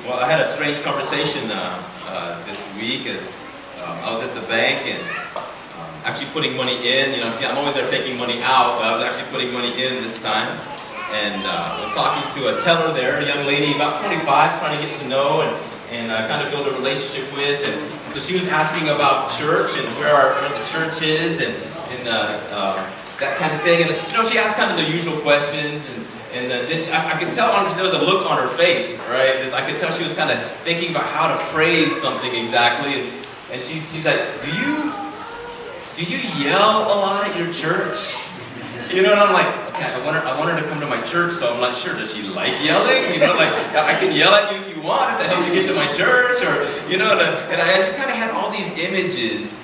Well, I had a strange conversation this week as I was at the bank and actually putting money in. You know, see, I'm always there taking money out, but I was actually putting money in this time. And I was talking to a teller there, a young lady, about 25, trying to get to know and kind of build a relationship with. And so she was asking about church and where the church is and that kind of thing. And you know, she asked kind of the usual questions. And then I could tell there was a look on her face, right? I could tell she was kind of thinking about how to phrase something exactly. And she's like, do you yell a lot at your church? You know, and I'm like, okay, I want her to come to my church, so I'm not sure. Does she like yelling? You know, like, I can yell at you if you want, if that helps you get to my church, or, you know, and I just kind of had all these images,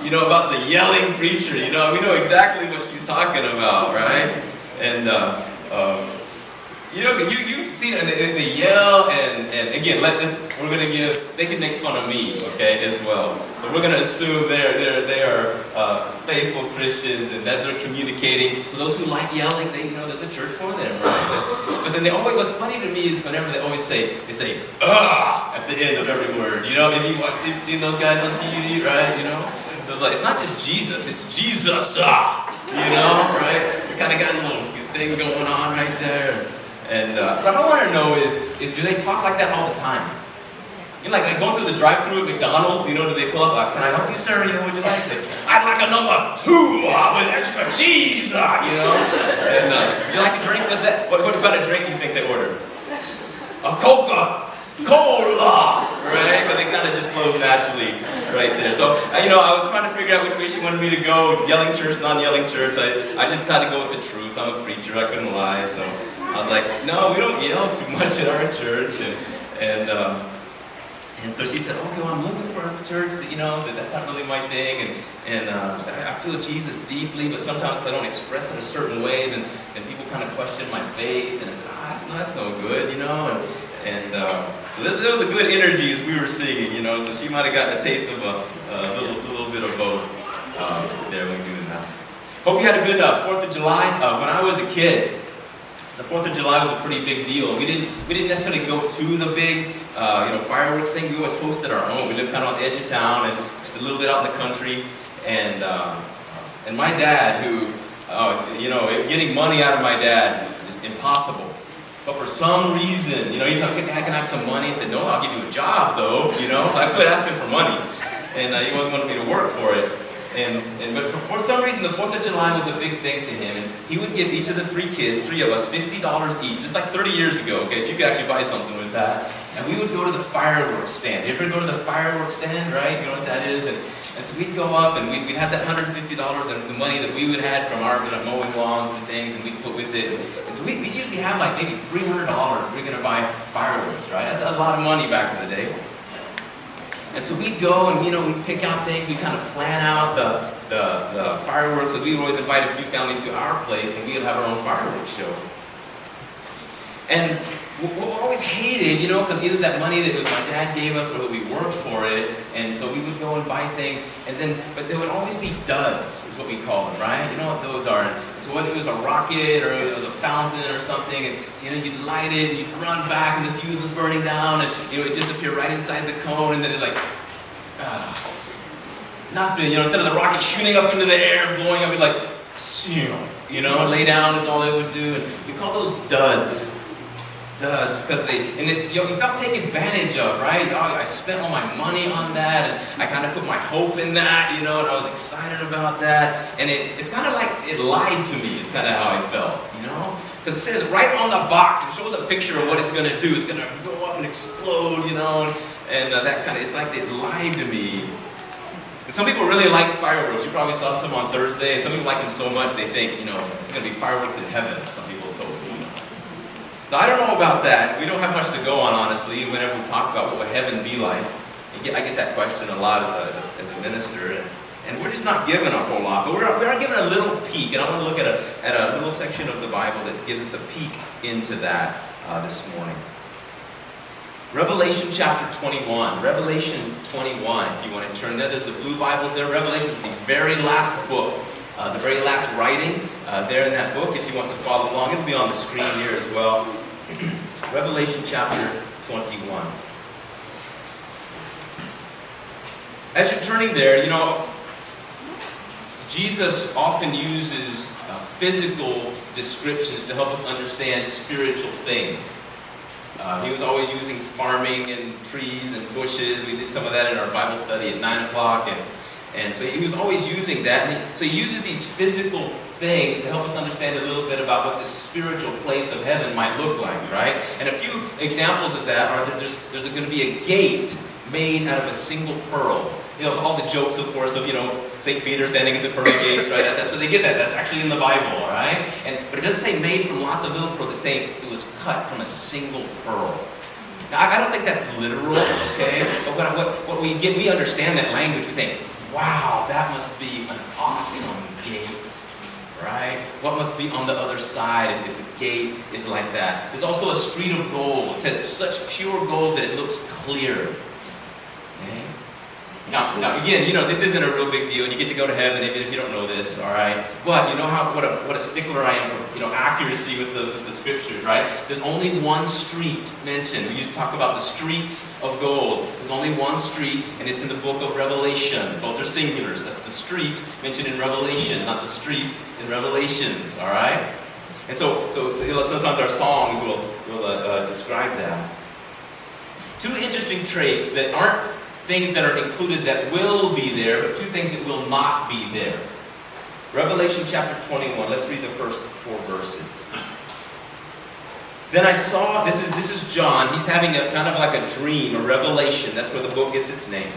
you know, about the yelling preacher. You know, we know exactly what she's talking about, right? And, you know, you've seen it, they yell, and again, we're going to give, they can make fun of me, okay, as well. So we're going to assume they are faithful Christians and that they're communicating. So those who like yelling, you know, there's a church for them, right? But then what's funny to me is whenever they say, "Ugh," at the end of every word. You know, have you seen those guys on TV, right? You know? So it's like, it's not just Jesus, it's Jesus, you know, right? We kind of got a little thing going on right there. And what I want to know is do they talk like that all the time? You know, like going through the drive-thru at McDonald's, you know, do they pull up, can I help you, sir? You know, would you like to? I'd like a number 2 with extra cheese, you know? And do you like a drink with that? What about a drink you think they ordered? A Coca-Cola, right? Because it kind of just flows naturally right there. So, you know, I was trying to figure out which way she wanted me to go, yelling church, non-yelling church. I just had to go with the truth. I'm a preacher, I couldn't lie, so I was like, no, we don't yell too much at our church. And so she said, okay, well, I'm looking for a church that, you know, that's not really my thing. And she said, I feel Jesus deeply, but sometimes if I don't express it a certain way, then people kind of question my faith. And I said, that's no good, you know. So there was a good energy as we were singing, you know. So she might have gotten a taste of a little bit of both there when we do that. Hope you had a good 4th of July. When I was a kid, the 4th of July was a pretty big deal. We didn't necessarily go to the big, you know, fireworks thing. We always hosted our own. We lived kind of on the edge of town and just a little bit out in the country. And my dad, who, you know, getting money out of my dad was just impossible. But for some reason, you know, you talk, Dad, can I have some money? He said, no, I'll give you a job, though, you know. So I quit asking for money, and he wasn't wanting me to work for it. But for some reason, the 4th of July was a big thing to him, and he would give each of the 3 kids, 3 of us, $50 each. It's like 30 years ago, okay, so you could actually buy something with that. And we would go to the fireworks stand. You ever go to the fireworks stand, right? You know what that is? And so we'd go up, and we'd have that $150, the money that we would have from our mowing lawns and things, and we'd put with it. And so we'd usually have like maybe $300 we're going to buy fireworks, right? That's a lot of money back in the day. And so we'd go and, you know, we'd pick out things, we'd kind of plan out the fireworks. So we would always invite a few families to our place, and we would have our own fireworks show. And we always hated, you know, because either that money that was my dad gave us or that we worked for it, and so we would go and buy things, but there would always be duds, is what we call them, right? You know what those are? And so whether it was a rocket or it was a fountain or something, and so, you know, you'd light it, and you'd run back, and the fuse was burning down, and, you know, it'd disappear right inside the cone, and then it'd like, nothing, you know, instead of the rocket shooting up into the air, blowing up, it'd like, you know, lay down is all they would do, and we call those duds. Because it's, you know, you felt taken advantage of, right? Oh, I spent all my money on that, and I kind of put my hope in that, you know, and I was excited about that, and it's kind of like it lied to me. It's kind of how I felt, you know, because it says right on the box, it shows a picture of what it's going to do. It's going to go up and explode, you know, and that kind of, it's like it lied to me. And some people really like fireworks. You probably saw some on Thursday. Some people like them so much they think, you know, it's going to be fireworks in heaven. Some people told me. So I don't know about that. We don't have much to go on, honestly, whenever we talk about what would heaven be like. I get that question a lot as a minister, and we're just not given a whole lot, but we are given a little peek, and I want to look at a little section of the Bible that gives us a peek into that this morning. Revelation chapter 21. Revelation 21, if you want to turn there. There's the blue Bibles there. Revelation is the very last book, the very last writing there in that book. If you want to follow along, it'll be on the screen here as well. Revelation chapter 21. As you're turning there, you know, Jesus often uses physical descriptions to help us understand spiritual things. He was always using farming and trees and bushes. We did some of that in our Bible study at 9 o'clock. And so he was always using that. And so he uses these physical things to help us understand a little bit about what the spiritual place of heaven might look like, right? And a few examples of that are that there's going to be a gate made out of a single pearl. You know, all the jokes, of course, of, you know, St. Peter standing at the pearl gates, right? That's where they get that. That's actually in the Bible, all right? But it doesn't say made from lots of little pearls. It's saying it was cut from a single pearl. Now, I don't think that's literal, okay? But what we get, we understand that language. We think, wow, that must be an awesome gate, right? What must be on the other side if the gate is like that? There's also a street of gold. It says it's such pure gold that it looks clear. Okay? Now, again, you know, this isn't a real big deal, and you get to go to heaven even if you don't know this, all right? But you know what a stickler I am for, you know, accuracy with the scriptures, right? There's only one street mentioned. We used to talk about the streets of gold. There's only one street, and it's in the book of Revelation. Both are singulars. That's the street mentioned in Revelation, not the streets in Revelations, all right? And so sometimes our songs will describe that. Two interesting traits that aren't things that are included that will be there, but two things that will not be there. Revelation chapter 21, let's read the first 4 verses. Then I saw, this is John, he's having a kind of like a dream, a revelation. That's where the book gets its name.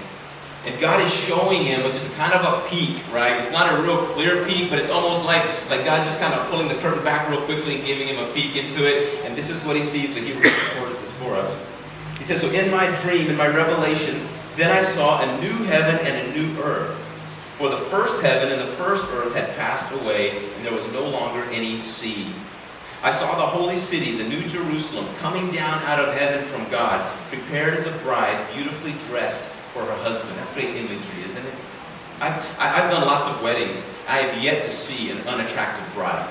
And God is showing him just kind of a peek, right? It's not a real clear peek, but it's almost like God's just kind of pulling the curtain back real quickly and giving him a peek into it. And this is what he sees, so he records this for us. He says, so in my dream, in my revelation, then I saw a new heaven and a new earth. For the first heaven and the first earth had passed away, and there was no longer any sea. I saw the holy city, the new Jerusalem, coming down out of heaven from God, prepared as a bride, beautifully dressed for her husband. That's great imagery, isn't it? I've done lots of weddings. I have yet to see an unattractive bride.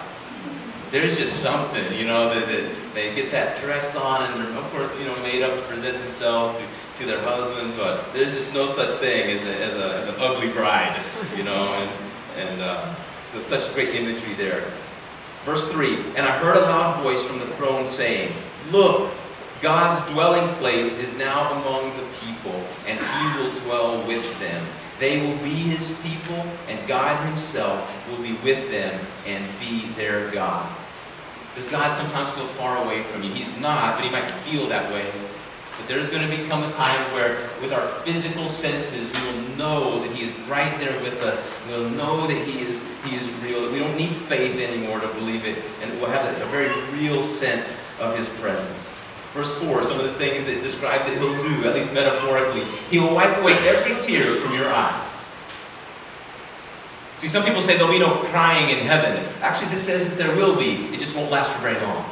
There's just something, you know, that they get that dress on, and of course, you know, made up to present themselves to their husbands, but there's just no such thing as an ugly bride, you know, and so it's such great imagery there. Verse 3, and I heard a loud voice from the throne saying, look, God's dwelling place is now among the people, and he will dwell with them. They will be his people, and God himself will be with them and be their God. Does God sometimes feel far away from you? He's not, but he might feel that way. But there's going to become a time where, with our physical senses, we will know that he is right there with us. We'll know that he is real, that we don't need faith anymore to believe it, and we'll have a very real sense of his presence. Verse 4, some of the things that describe that he'll do, at least metaphorically. He will wipe away every tear from your eyes. See, some people say there'll be no crying in heaven. Actually, this says that there will be. It just won't last for very long.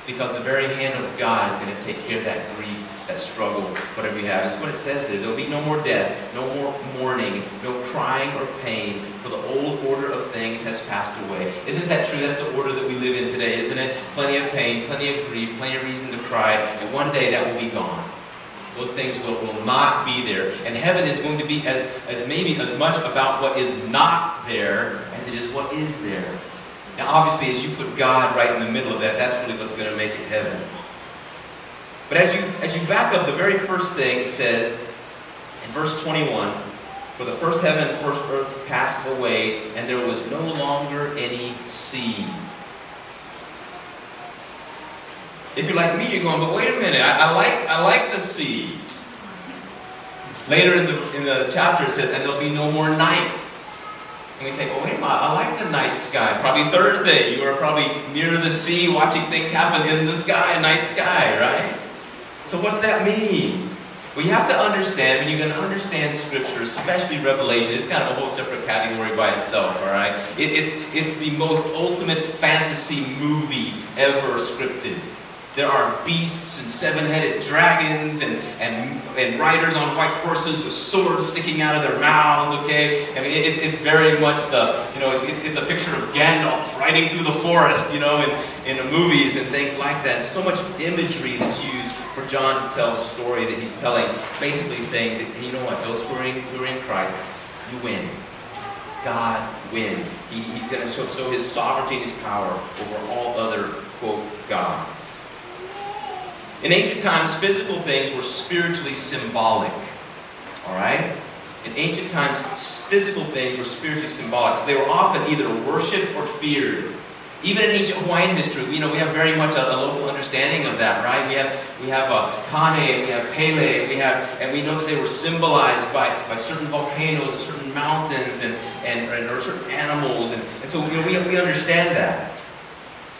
Because the very hand of God is going to take care of that grief, that struggle, whatever you have. That's what it says there. There'll be no more death, no more mourning, no crying or pain, for the old order of things has passed away. Isn't that true? That's the order that we live in today, isn't it? Plenty of pain, plenty of grief, plenty of reason to cry, and one day that will be gone. Those things will not be there. And heaven is going to be as maybe as much about what is not there as it is what is there. Now, obviously, as you put God right in the middle of that, that's really what's going to make it heaven. But as you back up, the very first thing says, in verse 21, for the first heaven and first earth passed away, and there was no longer any sea. If you're like me, you're going, but wait a minute, I like the sea. Later in the chapter it says, and there'll be no more night. And we think, well, wait a minute, I like the night sky. Probably Thursday, you were probably near the sea watching things happen in the sky, night sky, right? So what's that mean? Well, you have to understand, when you're going to understand Scripture, especially Revelation, it's kind of a whole separate category by itself, all right? It's the most ultimate fantasy movie ever scripted. There are beasts and seven-headed dragons and riders on white horses with swords sticking out of their mouths, okay? I mean, it's very much it's a picture of Gandalf riding through the forest, in the movies and things like that. So much imagery that's used for John to tell the story that he's telling, basically saying that, hey, you know what, those who are in Christ, you win. God wins. He's going to show his sovereignty and his power over all other, quote, gods. In ancient times, physical things were spiritually symbolic. All right? In ancient times, physical things were spiritually symbolic. So they were often either worshipped or feared. Even in ancient Hawaiian history, we have very much a local understanding of that, right? We have Kane, and we have Pele, and we know that they were symbolized by certain volcanoes, and certain mountains, or certain animals, and so we understand that.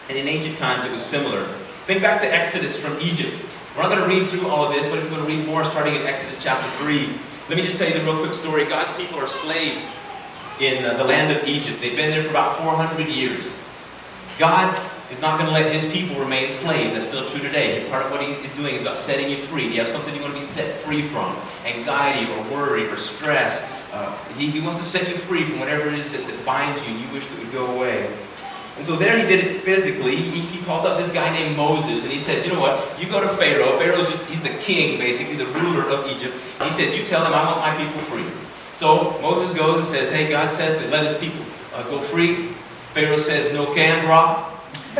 And in ancient times, it was similar. Think back to Exodus from Egypt. We're not going to read through all of this, but if you're going to read more, starting in Exodus chapter 3, let me just tell you the real quick story. God's people are slaves in the land of Egypt. They've been there for about 400 years. God is not going to let his people remain slaves. That's still true today. Part of what he's doing is about setting you free. You have something you want to be set free from. Anxiety or worry or stress. He wants to set you free from whatever it is that binds you and you wish that would go away. And so there he did it physically. He calls up this guy named Moses and he says, you know what, you go to Pharaoh. Pharaoh's he's the king, basically, the ruler of Egypt. He says, you tell him I want my people free. So Moses goes and says, hey, God says to let his people go free. Pharaoh says, no can, bro.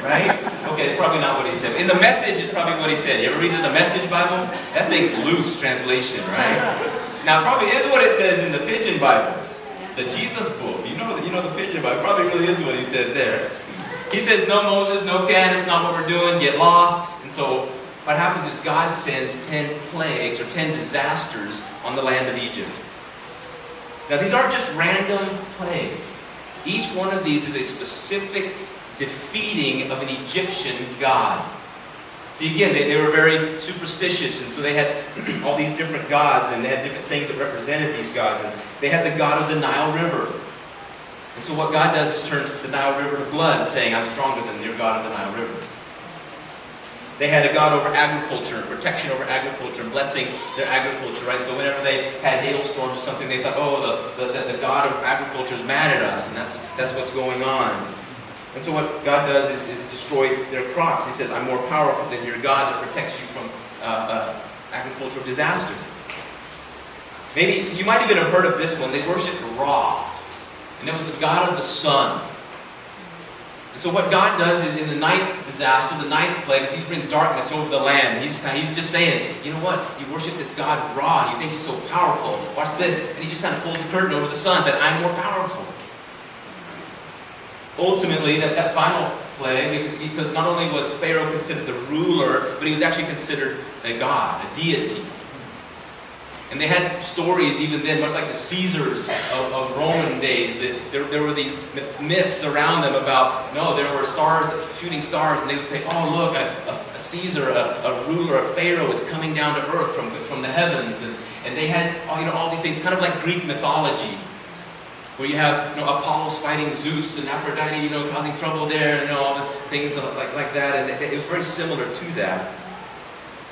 Right? Okay, that's probably not what he said. In the Message is probably what he said. You ever read the Message Bible? That thing's loose translation, right? Now, probably is what it says in the Pigeon Bible. The Jesus book. You know the Pigeon Bible. Probably really is what he said there. He says, no, Moses, no can. It's not what we're doing. Get lost. And so what happens is God sends 10 plagues or 10 disasters on the land of Egypt. Now, these aren't just random plagues. Each one of these is a specific defeating of an Egyptian god. See, again, they were very superstitious, and so they had all these different gods, and they had different things that represented these gods. And they had the god of the Nile River. And so what God does is turn the Nile River to blood, saying, I'm stronger than your god of the Nile River. They had a god over agriculture and protection over agriculture and blessing their agriculture, right? So whenever they had hailstorms or something, they thought, oh, the god of agriculture is mad at us, and that's what's going on. And so what God does is destroy their crops. He says, I'm more powerful than your God that protects you from agricultural disaster. Maybe you might even have heard of this one. They worshipped Ra, and it was the god of the sun. And so what God does is in the ninth disaster, the ninth plague, is He's bring darkness over the land. He's just saying, you know what? You worship this God Ra, and you think He's so powerful. Watch this. And He just kind of pulls the curtain over the sun and said, I'm more powerful. Ultimately, that final plague, because not only was Pharaoh considered the ruler, but he was actually considered a god, a deity. And they had stories even then, much like the Caesars of Roman days, that there were these myths around them about, no, there were stars, shooting stars, and they would say, oh, look, a Caesar, a ruler, a Pharaoh is coming down to earth from the heavens. And they had all these things, kind of like Greek mythology, where you have Apollo's fighting Zeus and Aphrodite, causing trouble there, and all the things like that. And it was very similar to that.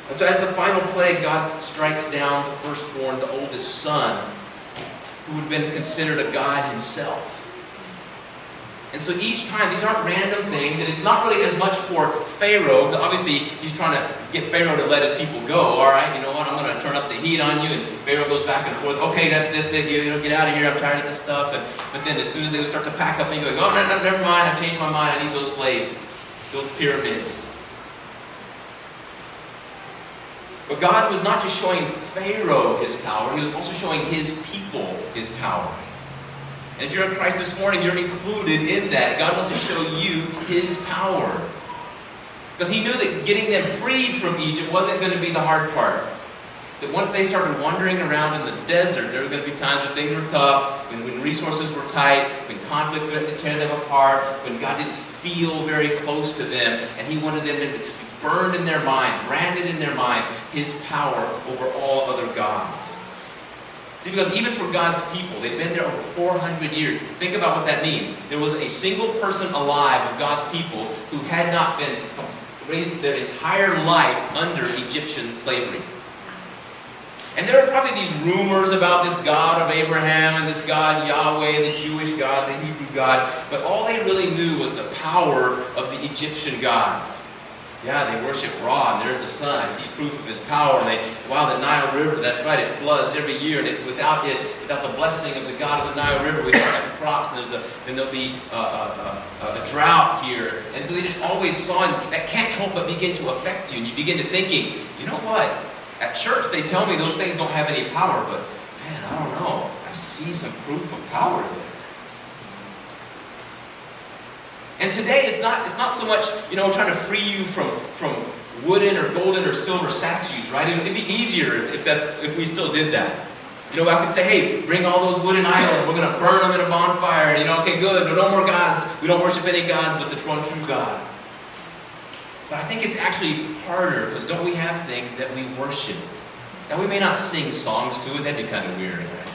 And so as the final plague, God strikes down the firstborn, the oldest son, who would have been considered a god himself. And so each time, these aren't random things, and it's not really as much for Pharaoh, because obviously he's trying to get Pharaoh to let his people go. All right, you know what, I'm going to turn up the heat on you, and Pharaoh goes back and forth. Okay, that's it, get out of here, I'm tired of this stuff. But then as soon as they would start to pack up, and go, oh, no, never mind, I've changed my mind, I need those slaves, those pyramids. But God was not just showing Pharaoh His power, He was also showing His people His power. And if you're in Christ this morning, you're included in that. God wants to show you His power. Because He knew that getting them freed from Egypt wasn't going to be the hard part. That once they started wandering around in the desert, there were going to be times when things were tough, when resources were tight, when conflict threatened to tear them apart, when God didn't feel very close to them, and He wanted them to burned in their mind, branded in their mind, His power over all other gods. See, because even for God's people, they've been there over 400 years. Think about what that means. There was a single person alive of God's people who had not been raised their entire life under Egyptian slavery. And there are probably these rumors about this God of Abraham and this God Yahweh, the Jewish God, the Hebrew God, but all they really knew was the power of the Egyptian gods. Yeah, they worship Ra, and there's the sun. I see proof of his power. The Nile River, that's right, it floods every year, and without the blessing of the God of the Nile River, we don't have crops, and there'll be a drought here. And so they just always saw, and that can't help but begin to affect you. And you begin to thinking, you know what? At church, they tell me those things don't have any power, but man, I don't know. I see some proof of power there. And today, it's not so much, trying to free you from wooden or golden or silver statues, right? It'd be easier if we still did that. I could say, hey, bring all those wooden idols. We're going to burn them in a bonfire. And, okay, good. No more gods. We don't worship any gods but the one true God. But I think it's actually harder, because don't we have things that we worship? Now, we may not sing songs to it. That'd be kind of weird, right?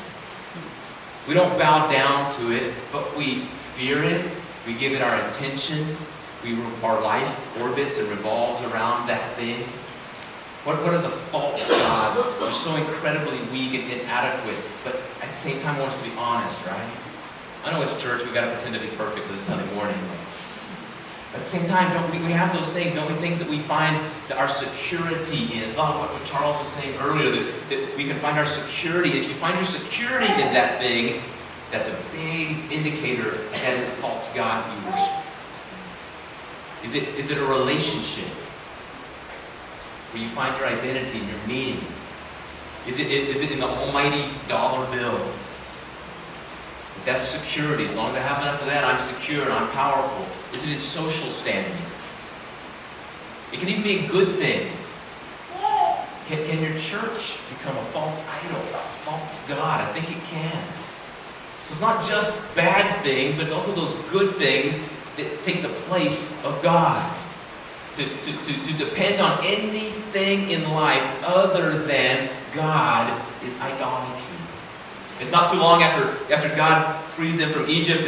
We don't bow down to it, but we fear it. We give it our attention. Our life orbits and revolves around that thing. What are the false gods? They're so incredibly weak and inadequate, but at the same time wants to be honest, right? I know it's church. We've got to pretend to be perfect this Sunday morning. But at the same time, don't we have those things? Don't we things that we find that our security in? It's not what Charles was saying earlier, that we can find our security. If you find your security in that thing, that's a big indicator that is a false god you worship. Is it a relationship where you find your identity and your meaning? Is it in the almighty dollar bill? That's security. As long as I have enough of that, I'm secure and I'm powerful. Is it in social standing? It can even be in good things. Can your church become a false idol, a false god? I think it can. So it's not just bad things, but it's also those good things that take the place of God. To depend on anything in life other than God is idolatry. It's not too long after God frees them from Egypt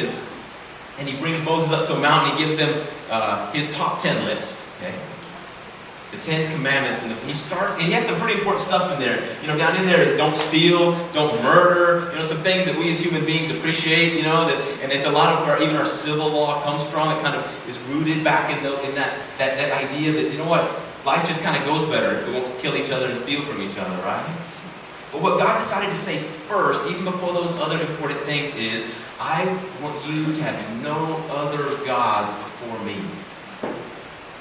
and he brings Moses up to a mountain. He gives them his top 10 list. Okay? The 10 Commandments. And he has some pretty important stuff in there. Down in there is don't steal, don't murder. Some things that we as human beings appreciate. And it's a lot of where even our civil law comes from. It kind of is rooted back in that idea that, life just kind of goes better if we won't kill each other and steal from each other, right? But what God decided to say first, even before those other important things, is, I want you to have no other gods before me.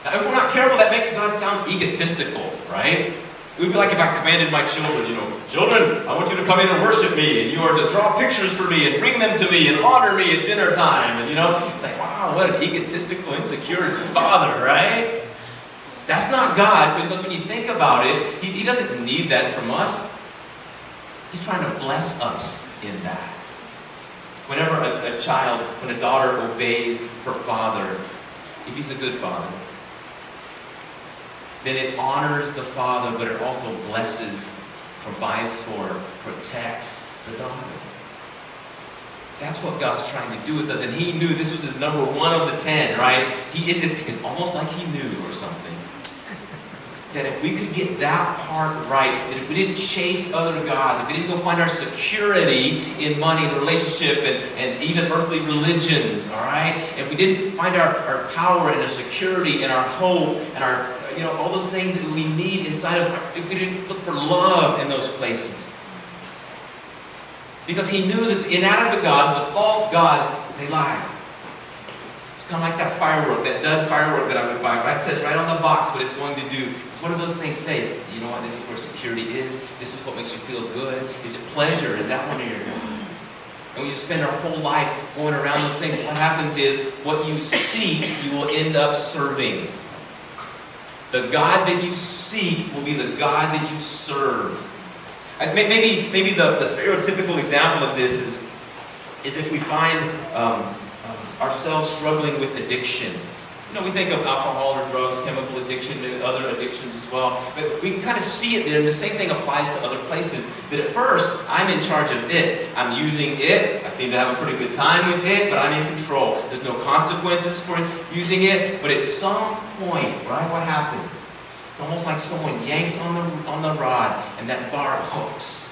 Now, if we're not careful, that makes God sound egotistical, right? It would be like if I commanded my children, children, I want you to come in and worship me, and you are to draw pictures for me, and bring them to me, and honor me at dinner time, and like, wow, what an egotistical, insecure father, right? That's not God, because when you think about it, He doesn't need that from us. He's trying to bless us in that. Whenever when a daughter obeys her father, if he's a good father, then it honors the father, but it also blesses, provides for, protects the daughter. That's what God's trying to do with us. And He knew this was His number 1 of the 10, right? It's almost like He knew or something. That if we could get that part right, that if we didn't chase other gods, if we didn't go find our security in money and relationship and even earthly religions, all right? If we didn't find our power and our security and our hope and our, all those things that we need inside of us, if we didn't look for love in those places. Because He knew that the inadequate gods, the false gods, they lied. It's kind of like that firework, that dud firework that I would buy. That says right on the box what it's going to do. It's what do those things say? You know what? This is where security is. This is what makes you feel good. Is it pleasure? Is that one of your gods? And when you spend our whole life going around those things, what happens is what you seek, you will end up serving. The God that you seek will be the God that you serve. Maybe the stereotypical example of this is if we find ourselves struggling with addiction. We think of alcohol or drugs, chemical addiction, and other addictions as well. But we can kind of see it there, and the same thing applies to other places. That at first, I'm in charge of it. I'm using it. I seem to have a pretty good time with it, but I'm in control. There's no consequences for using it. But at some point, right, what happens? It's almost like someone yanks on the rod, and that barb hooks.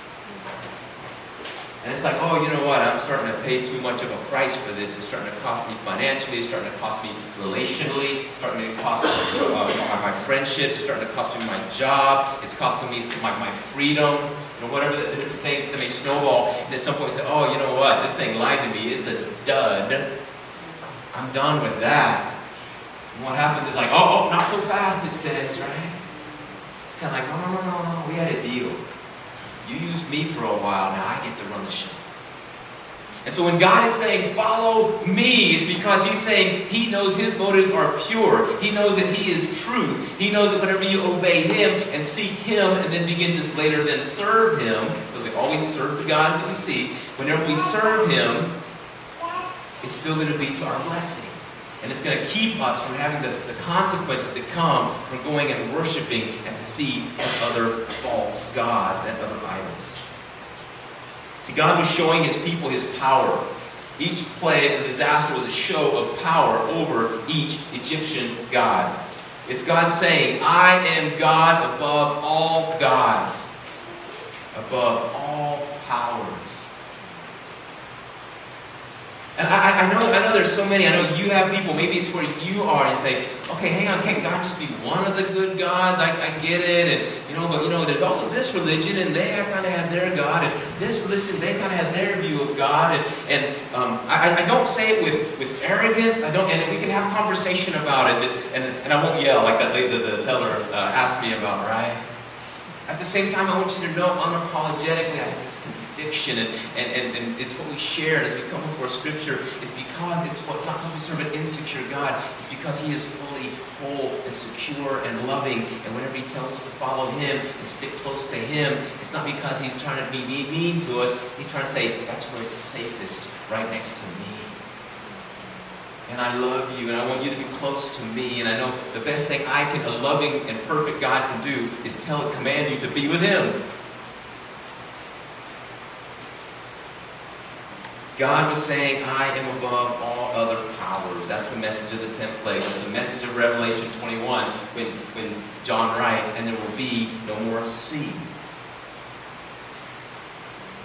And it's like, oh, you know what? I'm starting to pay too much of a price for this. It's starting to cost me financially. It's starting to cost me relationally. It's starting to cost me my friendships. It's starting to cost me my job. It's costing me my freedom. Whatever the different things that may snowball. And at some point, we say, oh, you know what? This thing lied to me. It's a dud. I'm done with that. And what happens is like, oh, not so fast, it says, right? It's kind of like, no. We had a deal. You used me for a while, now I get to run the show. And so when God is saying, follow me, it's because He's saying He knows His motives are pure. He knows that He is truth. He knows that whenever you obey Him and seek Him and then begin to later then serve Him, because we always serve the gods that we see, whenever we serve Him, it's still going to be to our blessing. And it's going to keep us from having the consequences that come from going and worshiping at the feet of other false gods and other idols. See, God was showing His people His power. Each plague or disaster was a show of power over each Egyptian god. It's God saying, I am God above all gods, above all powers. And I know there's so many. I know you have people, maybe it's where you are, and you think, okay, hang on, can't God just be one of the good gods? I get it. And but there's also this religion, and they kind of have their God, and this religion, they kind of have their view of God. And I don't say it with arrogance. And we can have a conversation about it, and I won't yell like that lady, the teller asked me about, right? At the same time, I want you to know unapologetically, I have this conviction, and it's what we share, and as we come before Scripture, it's not because we serve an insecure God, it's because He is fully whole and secure and loving, and whenever He tells us to follow Him and stick close to Him, it's not because He's trying to be mean to us. He's trying to say, that's where it's safest, right next to me. And I love you, and I want you to be close to me, and I know the best thing a loving and perfect God can do is command you to be with Him. God was saying, I am above all other powers. That's the message of the 10th plague. That's the message of Revelation 21 when John writes, and there will be no more sea.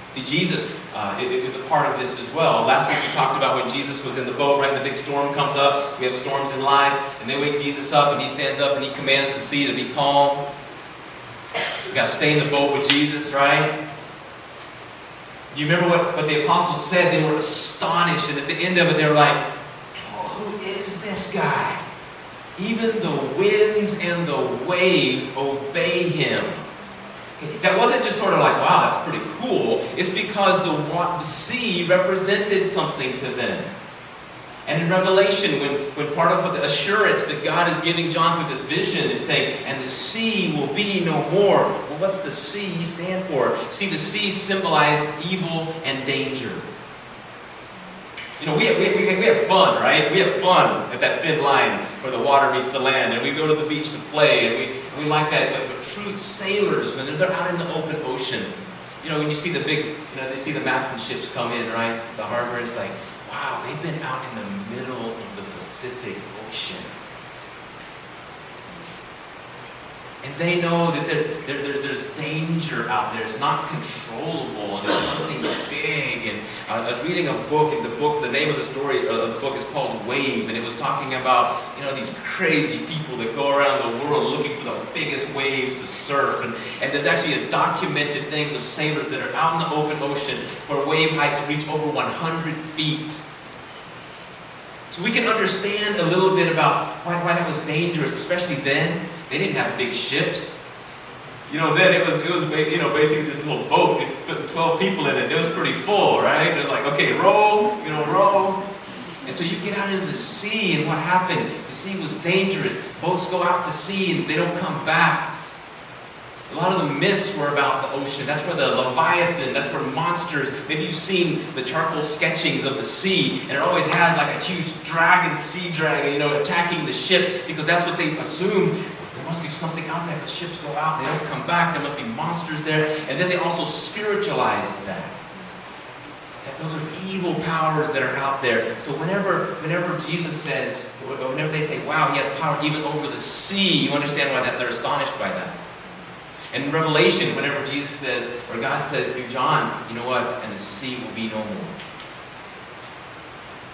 See, Jesus is a part of this as well. Last week we talked about when Jesus was in the boat, right? And the big storm comes up. We have storms in life, and they wake Jesus up, and He stands up, and He commands the sea to be calm. We've got to stay in the boat with Jesus, right? Do you remember what the apostles said? They were astonished, and at the end of it, they were like, oh, who is this guy? Even the winds and the waves obey Him. That wasn't just sort of like, wow, that's pretty cool. It's because the sea represented something to them. And in Revelation, when part of the assurance that God is giving John through this vision, it's saying, and the sea will be no more. Well, what's the sea stand for? See, the sea symbolized evil and danger. We have fun, right? We have fun at that thin line where the water meets the land, and we go to the beach to play, and we like that. But true sailors, when they're out in the open ocean, when you see the big, they see the masts and ships come in, right, the harbor, it's like, wow, they've been out in the middle of the Pacific Ocean. And they know that there's danger out there. It's not controllable, and there's something big. And I was reading a book, and the name of the story of the book is called Wave, and it was talking about these crazy people that go around the world looking for the biggest waves to surf. And there's actually documented things of sailors that are out in the open ocean where wave heights reach over 100 feet. So we can understand a little bit about why that was dangerous, especially then. They didn't have big ships. Then it was basically this little boat. It put 12 people in it. It was pretty full, right? It was like, okay, row. And so you get out into the sea, and what happened? The sea was dangerous. Boats go out to sea, and they don't come back. A lot of the myths were about the ocean. That's where the Leviathan, that's where monsters, maybe you've seen the charcoal sketchings of the sea, and it always has like a huge dragon, sea dragon, you know, attacking the ship, because that's what they assume. There must be something out there. The ships go out, they don't come back, there must be monsters there. And then they also spiritualized that. Those are evil powers that are out there. So whenever Jesus says, whenever they say, wow, he has power even over the sea, you understand why they're astonished by that. And in Revelation, whenever Jesus says, or God says through John, you know what, and the sea will be no more.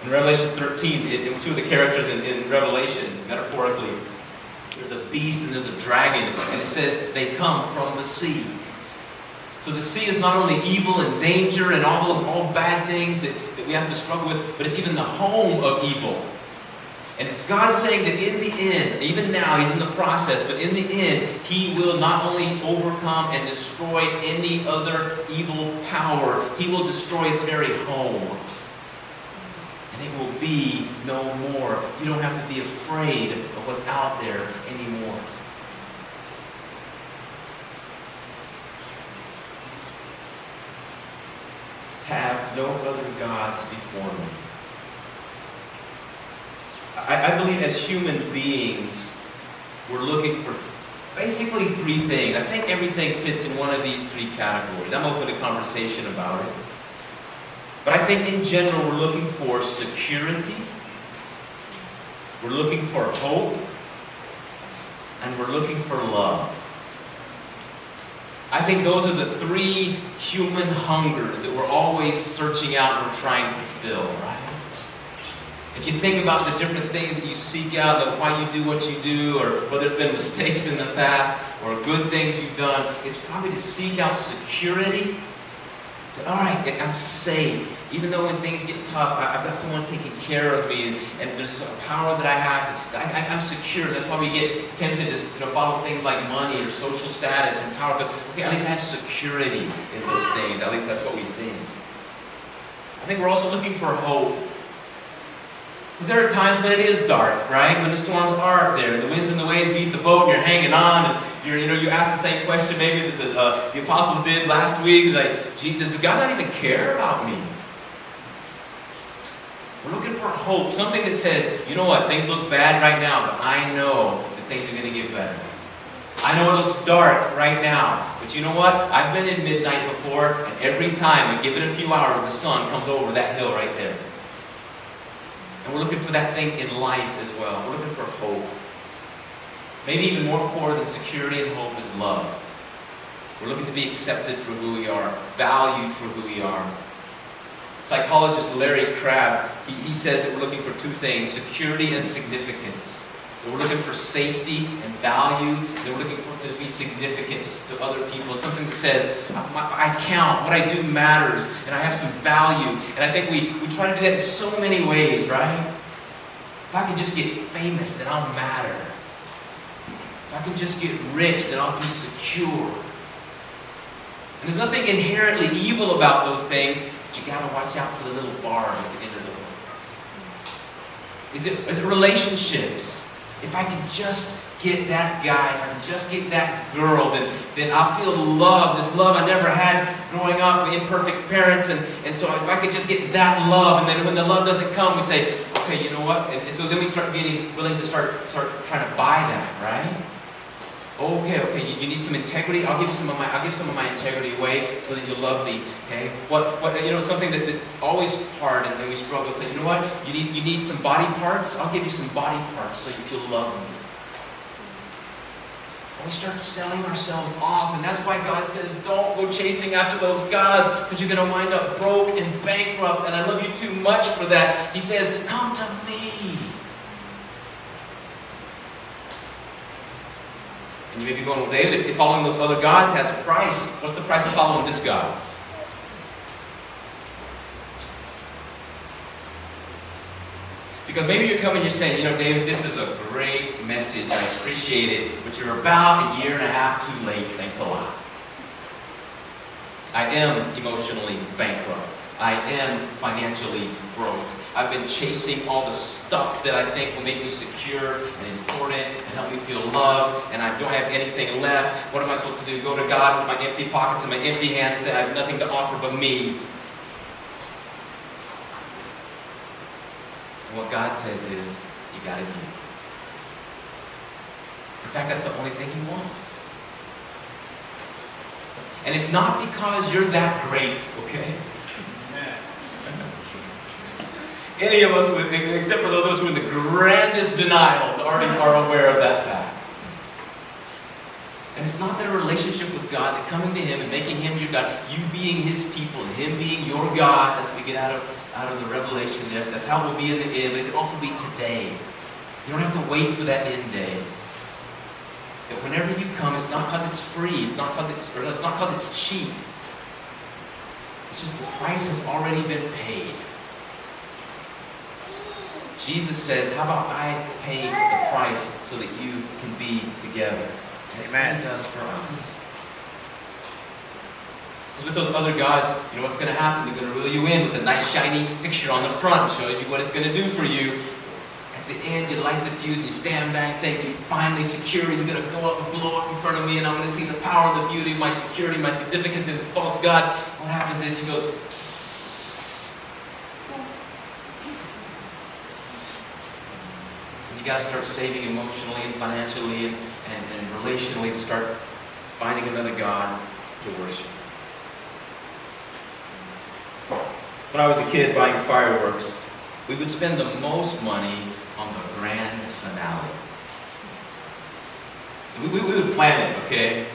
In Revelation 13, two of the characters in Revelation, metaphorically, there's a beast and there's a dragon, and it says they come from the sea. So the sea is not only evil and danger and all bad things that we have to struggle with, but it's even the home of evil. And it's God saying that in the end, even now he's in the process, but in the end, he will not only overcome and destroy any other evil power, he will destroy its very home. And it will be no more. You don't have to be afraid of what's out there anymore. Have no other gods before me. I believe as human beings, we're looking for basically three things. I think everything fits in one of these three categories. I'm open to conversation about it. But I think in general, we're looking for security, we're looking for hope, and we're looking for love. I think those are the three human hungers that we're always searching out and we're trying to fill, right? If you think about the different things that you seek out, why you do what you do, or whether it's been mistakes in the past, or good things you've done, it's probably to seek out security. That, all right, I'm safe. Even though when things get tough, I've got someone taking care of me, and there's a power that I have. I'm secure. That's why we get tempted to follow things like money or social status and power. Because, okay, at least I have security in those things. At least that's what we think. I think we're also looking for hope. Because there are times when it is dark, right? When the storms are there, the winds and the waves beat the boat, and you're hanging on, and you ask the same question maybe that the apostle did last week, like, gee, does God not even care about me? We're looking for hope, something that says, you know what, things look bad right now, but I know that things are going to get better. I know it looks dark right now, but you know what? I've been in midnight before, and every time, I give it a few hours, the sun comes over that hill right there. And we're looking for that thing in life as well. We're looking for hope. Maybe even more core than security and hope is love. We're looking to be accepted for who we are, valued for who we are. Psychologist Larry Crabb, he says that we're looking for two things, security and significance. That we're looking for safety and value. That we're looking for to be significant to other people. Something that says, I count, what I do matters, and I have some value. And I think we try to do that in so many ways, right? If I can just get famous, then I'll matter. If I can just get rich, then I'll be secure. And there's nothing inherently evil about those things, but you gotta watch out for the little bar at the end of the road. Is it relationships? If I can just get that guy, if I can just get that girl, then I'll feel love, this love I never had growing up with imperfect parents, and so if I could just get that love, and then when the love doesn't come, we say, okay, you know what? And so then we start getting willing to start trying to buy that, right? Okay, you need some integrity. I'll give some of my integrity away so that you'll love me. Okay, something that's always hard and we struggle. Say, you know what? You need some body parts. I'll give you some body parts so you'll love me. And we start selling ourselves off, and that's why God says, don't go chasing after those gods, because you're going to wind up broke and bankrupt. And I love you too much for that. He says, come to me. And you may be going, well, David, if following those other gods has a price, what's the price of following this God? Because maybe you're coming, you're saying, you know, David, this is a great message. I appreciate it. But you're about a year and a half too late. Thanks a lot. I am emotionally bankrupt. I am financially broke. I've been chasing all the stuff that I think will make me secure and important and help me feel loved, and I don't have anything left. What am I supposed to do? Go to God with my empty pockets and my empty hands and say, I have nothing to offer but me. And what God says is, you gotta give. In fact, that's the only thing He wants. And it's not because you're that great, okay? Any of us, except for those of us who are in the grandest denial, already are aware of that fact. And it's not that a relationship with God, that coming to Him and making Him your God, you being His people, and Him being your God, as we get out of the revelation there, that's how it will be in the end, but it can also be today. You don't have to wait for that end day. That whenever you come, it's not because it's free, it's not because it's cheap. It's just the price has already been paid. Jesus says, how about I pay the price so that you can be together? And that's what He does for us. Because with those other gods, you know what's going to happen? They're going to reel you in with a nice shiny picture on the front. Shows you what it's going to do for you. At the end, you light the fuse and you stand back thinking, finally security's going to go up and blow up in front of me, and I'm going to see the power and the beauty of my security, my significance in this false God. What happens is she goes, psst. And you got to start saving emotionally and financially and relationally to start finding another God to worship. When I was a kid buying fireworks, we would spend the most money on the grand finale. We would plan it, okay?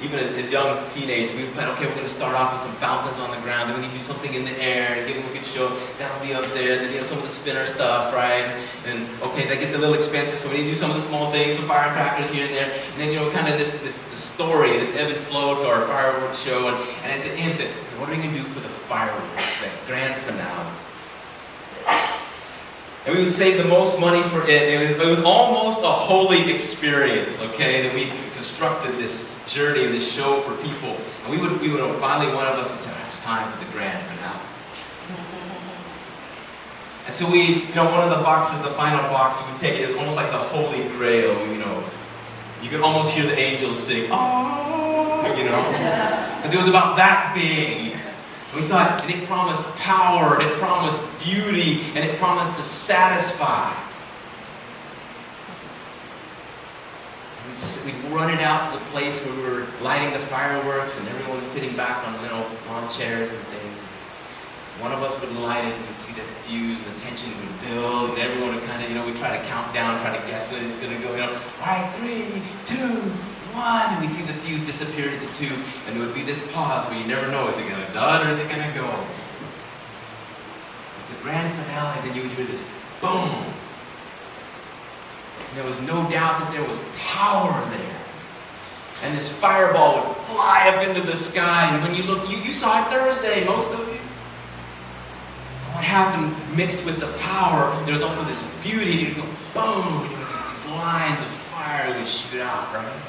Even as young teenagers, we would plan, okay, we're going to start off with some fountains on the ground, then we need to do something in the air, and give them a good show, that'll be up there, then, you know, some of the spinner stuff, right? And, okay, that gets a little expensive, so we need to do some of the small things, some firecrackers here and there, and then, you know, kind of this story, this ebb and flow to our fireworks show, and at the end, what are we going to do for the fireworks, that grand finale? And we would save the most money for it. It was almost a holy experience, okay? That we constructed this journey and this show for people. And we would finally, one of us would say, it's time for the grand finale. And so we, you know, one of the boxes, the final box, we would take it as almost like the Holy Grail, you know. You could almost hear the angels sing, oh, you know. Because it was about that big. We thought, and it promised power, and it promised beauty, and it promised to satisfy. We'd run it out to the place where we were lighting the fireworks, and everyone was sitting back on, you know, lawn chairs and things. One of us would light it, and we'd see the fuse, the tension would build, and everyone would kind of, you know, we'd try to count down, try to guess when it's going to go, you know, all right, 3, 2, 1, and we'd see the fuse disappear into the tube, and there would be this pause where you never know, is it going to dud or is it going to go? At the grand finale, then you would hear this boom. And there was no doubt that there was power there. And this fireball would fly up into the sky, and when you look, you saw it Thursday, most of you. What happened mixed with the power, there was also this beauty, and you'd go boom, and you had these lines of fire would shoot out, right?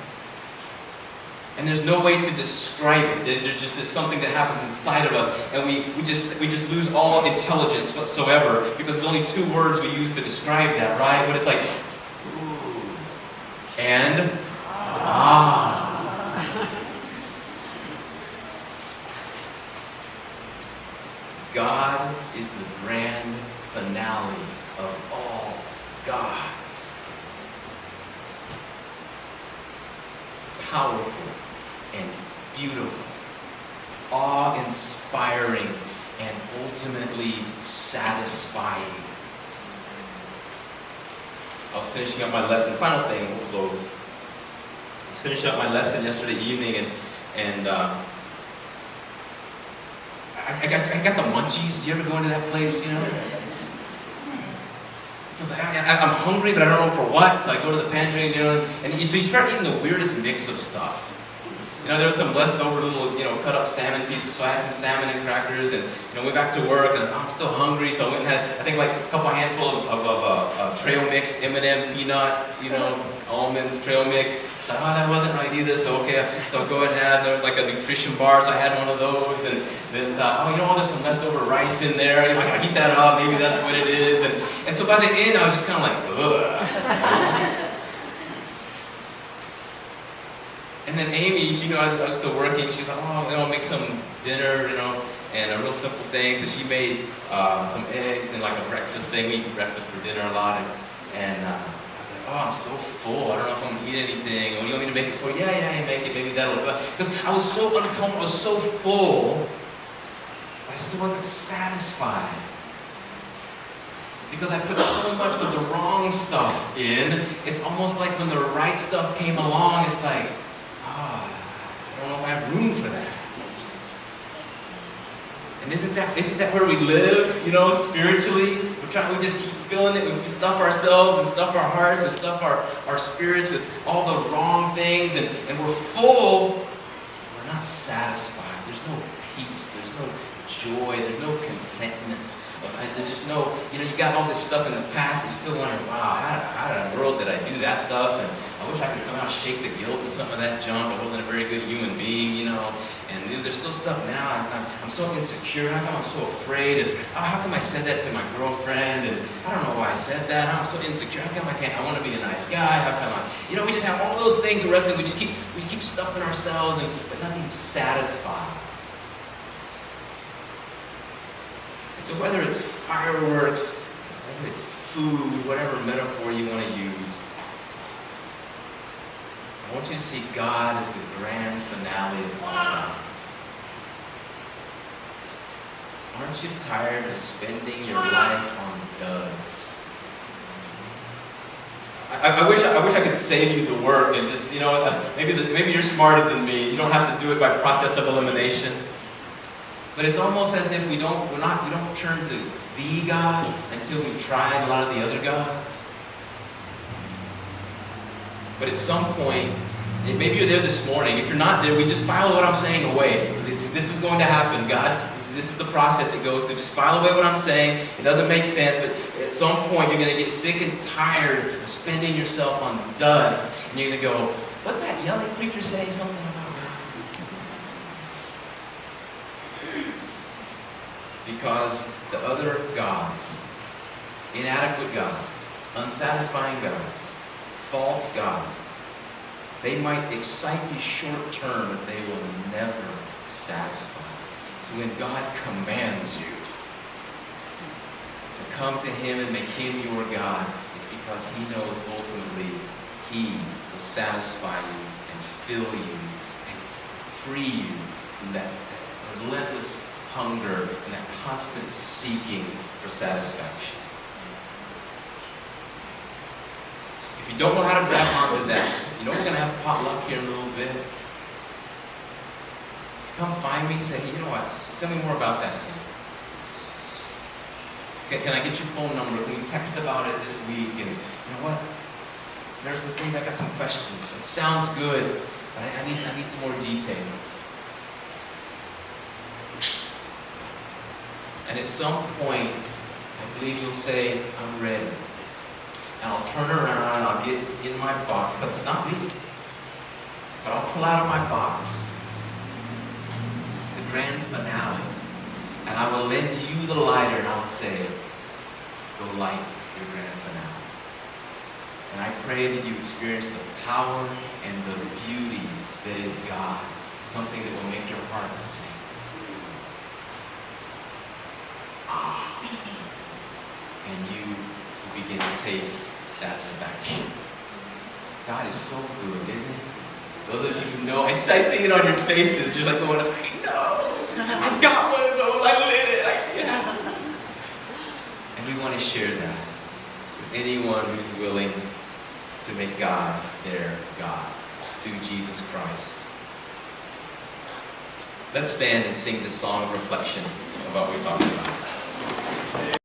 And there's no way to describe it. There's something that happens inside of us, and we just lose all intelligence whatsoever, because there's only 2 words we use to describe that, right? But it's like, ooh, and ah. God is the grand finale of all gods. Powerful and beautiful, awe-inspiring, and ultimately satisfying. I was finishing up my lesson. Final thing, we'll close. I was finishing up my lesson yesterday evening, and I got the munchies. Did you ever go into that place? You know. So I was like, I'm hungry, but I don't know for what. So I go to the pantry, you know, and so you start eating the weirdest mix of stuff. You know, there was some leftover little, you know, cut up salmon pieces, so I had some salmon and crackers, and, you know, went back to work, and I'm still hungry, so I went and had, I think, like a couple handful of trail mix, M&M, peanut, you know, almonds, trail mix. thought, oh, that wasn't right either, so okay, so I'll go ahead and have, there was like a nutrition bar, so I had one of those, and then thought, oh, you know what, there's some leftover rice in there, I gotta heat that up, maybe that's what it is, and so by the end, I was just kind of like, ugh. And then Amy, she knew I was still working, she was like, oh, I'll make some dinner, and a real simple thing, so she made some eggs and like a breakfast thing. We eat breakfast for dinner a lot, and I was like, oh, I'm so full, I don't know if I'm going to eat anything. Oh, you want me to make it for you? Yeah, make it, maybe that'll do it. Because I was so uncomfortable, I was so full, but I still wasn't satisfied. Because I put so much of the wrong stuff in, it's almost like when the right stuff came along, it's like, I don't know if I have room for that. And isn't that where we live, spiritually? We just keep filling it, we stuff ourselves and stuff our hearts and stuff our spirits with all the wrong things, and we're full, we're not satisfied. There's no peace, there's no joy, there's no contentment. And there's just no, you got all this stuff in the past and you still wonder, wow, how in the world did I do that stuff? And I wish I could somehow shake the guilt of some of that junk. I wasn't a very good human being, And there's still stuff now. I'm so insecure. How come I'm so afraid? And how come I said that to my girlfriend? And I don't know why I said that. I'm so insecure. How come I want to be a nice guy? How come we just have all those things arrested. We just keep stuffing ourselves, but nothing satisfies. So whether it's fireworks, whether it's food, whatever metaphor you want to use, I want you to see God as the grand finale of life. Aren't you tired of spending your life on duds? I wish I could save you the work and just, maybe you're smarter than me. You don't have to do it by process of elimination. But it's almost as if we don't turn to the God until we've tried a lot of the other gods. But at some point, maybe you're there this morning. If you're not there, we just file what I'm saying away. Because this is going to happen. God, this is the process it goes through. Just file away what I'm saying. It doesn't make sense, but at some point you're going to get sick and tired of spending yourself on duds. And you're going to go, what did that yelling preacher say something about? Because the other gods, inadequate gods, unsatisfying gods, false gods, they might excite you short term, but they will never satisfy. So when God commands you to come to Him and make Him your God, it's because He knows ultimately He will satisfy you and fill you and free you from that relentless hunger and that constant seeking for satisfaction. If you don't know how to grab onto that, we're going to have a potluck here in a little bit. Come find me and say, hey, you know what? Tell me more about that. Can I get your phone number? Can we text about it this week? And you know what? There's some things, I got some questions. It sounds good, but I need some more details. And at some point, I believe you'll say, I'm ready. And I'll turn around and I'll get in my box, because it's not me. But I'll pull out of my box the grand finale. And I will lend you the lighter and I'll say, go light your grand finale. And I pray that you experience the power and the beauty that is God. Something that will make your heart sing. And you begin to taste satisfaction. God is so good, isn't He? Those of you who know, I see it on your faces. You're like going, I know. I've got one of those. I lit it. And we want to share that with anyone who's willing to make God their God through Jesus Christ. Let's stand and sing this song of reflection of what we talked about.